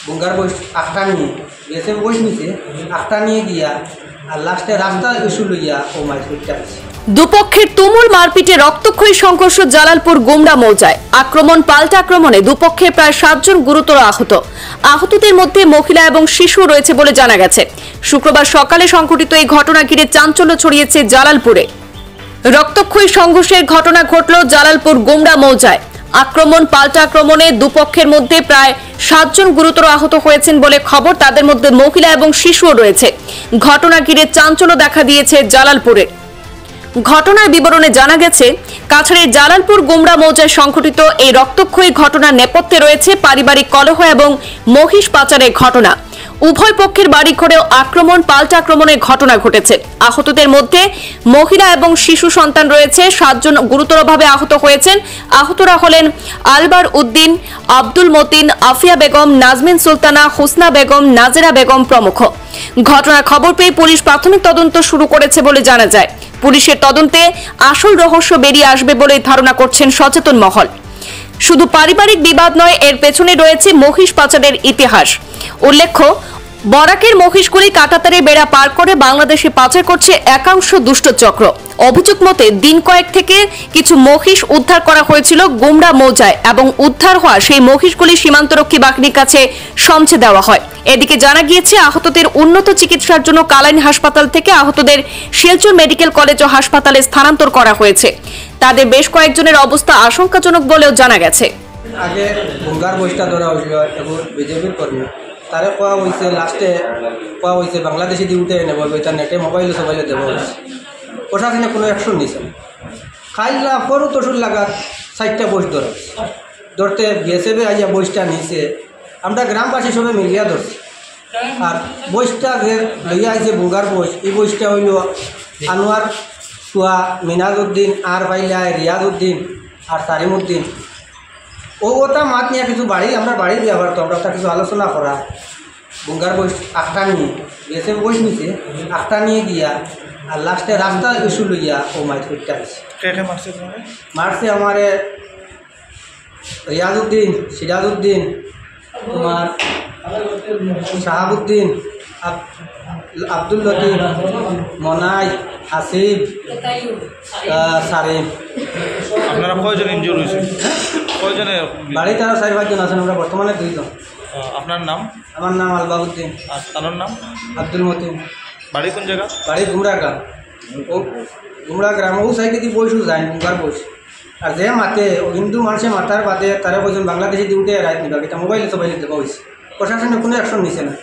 গঙ্গার বয়স আটটা নিয়ে বিএসএফ বয়স নিছে, আটটা নিয়ে গিয়া আর লাস্টে রাস্তা ইস্যু লইয়া ও মাছ করতে আসছে। দুপক্ষের তুমুল মারপিটে রক্তক্ষয়ী সংঘর্ষ জালালপুর গুমরা মৌজায়। আক্রমণ পাল্টা আক্রমণে দুপক্ষে প্রায় 7 জন গুরুতর আহত। আহতদের মধ্যে মহিলা এবং শিশু রয়েছে বলে জানা গেছে। শুক্রবার সকালে সংঘটিত এই ঘটনা ঘিরে চাঞ্চল্য ছড়িয়েছে জালালপুরে। রক্তক্ষয়ী সংঘর্ষের ঘটনা ঘটল জালালপুর গুমরা মৌজায়। আক্রমণ পাল্টা আক্রমণে দুপক্ষের মধ্যে প্রায় 7 জন গুরুতর আহত হয়েছেন বলে খবর। তাদের মধ্যে মহিলা এবং শিশুও রয়েছে। ঘটনা ঘিরে চাঞ্চল্য দেখা দিয়েছে জালালপুরে। ঘটনার বিবরণে জানা গেছে, কাছাড়ের জালালপুর গুমরা মৌজায় সংঘটিত এই রক্তক্ষয়ী ঘটনার নেপথ্যে রয়েছে পারিবারিক কলহ এবং মহিষ পাচারের ঘটনা। উভয় পক্ষের বাড়িঘরেও আক্রমণ পাল্টা আক্রমণের ঘটনা ঘটেছে। আহতদের মধ্যে মহিলা এবং শিশু সন্তান রয়েছে। 7 জন গুরুতরভাবে আহত হয়েছেন। আহতরা হলেন আলবার উদ্দিন, আব্দুল মতিন, আফিয়া বেগম, নাজমিন সুলতানা, হুসনা বেগম, নাজেরা বেগম প্রমুখ। ঘটনার খবর পেয়ে পুলিশ প্রাথমিক তদন্ত শুরু করেছে বলে জানা যায়। পুলিশের তদন্তে আসল রহস্য বেরিয়ে আসবে বলে ধারণা করছেন সচেতন মহল। শুধু পারিবারিক বিবাদ নয়, এর পেছনে রয়েছে মহিষ পাচারের ইতিহাস। উল্লেখ্য, বরাকের মহিষগুলি কাঁটাতারে বেড়া পার করে বাংলাদেশে পাচার করছে একাংশ দুষ্ট চক্র। অভিযোগ মতে দিন কয়েক থেকে কিছু মহিষ উদ্ধার করা হয়েছিল গুমরা মৌজায় এবং উদ্ধার হওয়া সেই মহিষগুলি সীমান্তরক্ষী বাহিনীর কাছে সমঝে দেওয়া হয়। এদিকে জানা গিয়েছে, আহতদের উন্নত চিকিৎসার জন্য কালাইন হাসপাতাল থেকে আহতদের শিলচর মেডিকেল কলেজ ও হাসপাতালে স্থানান্তর করা হয়েছে। তাদের বেশ কয়েকজনের অবস্থা আশঙ্কাজনক বলেও জানা গেছে। আগে গঙ্গার বয়সটা ধরা হয়েছিল এবং বিজেপির কর্মী তারে কোয়া হয়েছে, লাস্টে কোয়া হয়েছে বাংলাদেশি দিয়ে উঠে নেব, তার নেটে মোবাইলে সবাইলে দেওয়া হয়েছে। প্রশাসনে কোনো অ্যাকশন নিছে না। খাইলা সরু তসুর লাগাত 4টা বয়স ধরতে বিএসএফে আইয়া বয়সটা নিছে। আমরা গ্রামবাসী সবে মিলিয়া ধরছি। আর বয়সটা যে লইয়া আইছে গঙ্গার বয়স, এই বয়সটা হইল আনোয়ার সুয়া, মিনাজউদ্দিন, আর ভাইলাই রিয়াজউদ্দিন আর সারিমউদ্দিন। ওটা মাত নিয়ে কিছু আমরা বাড়ির ব্যবহার তো আমরা কিছু আলোচনা করা। গঙ্গার বয়স 8টা নিয়ে বিএসএফ বয়স নিছে, 8টা নিয়ে গিয়া আর লাস্টে রাস্তা ইস্যু লইয়া ও মাছ করতে আসছে। মারছে আমার রিয়াজউদ্দিন, সিরাজউদ্দিন, তোমার শাহাবুদ্দিন, আব্দুল লতিফ, মনাই, আসিফ, সারিম। আপনারা কয়জন ইনজুর হয়েছে? কয়জনে? বাড়িতে আরও 4-5 জন আছেন, আমরা বর্তমানে 2 জন। আপনার নাম? আমার নাম আলবাউদ্দিন। আর তার নাম? আব্দুল মতিন। বাড়ি কোন জায়গা? বাড়ি গুমরা গ্রাম। ও গুমরা গ্রাম ও সাইকে দিয়ে বয়সও যায় গঙ্গার বয়স। আর যে মাতে ও হিন্দু মানুষের মাতার বাদে তারা কজন বাংলাদেশে দিয়ে উঠে রাইত নিবা, এটা মোবাইলে সবাইলে দেওয়া হয়েছে। প্রশাসনে কোনো অ্যাকশন নিছে না।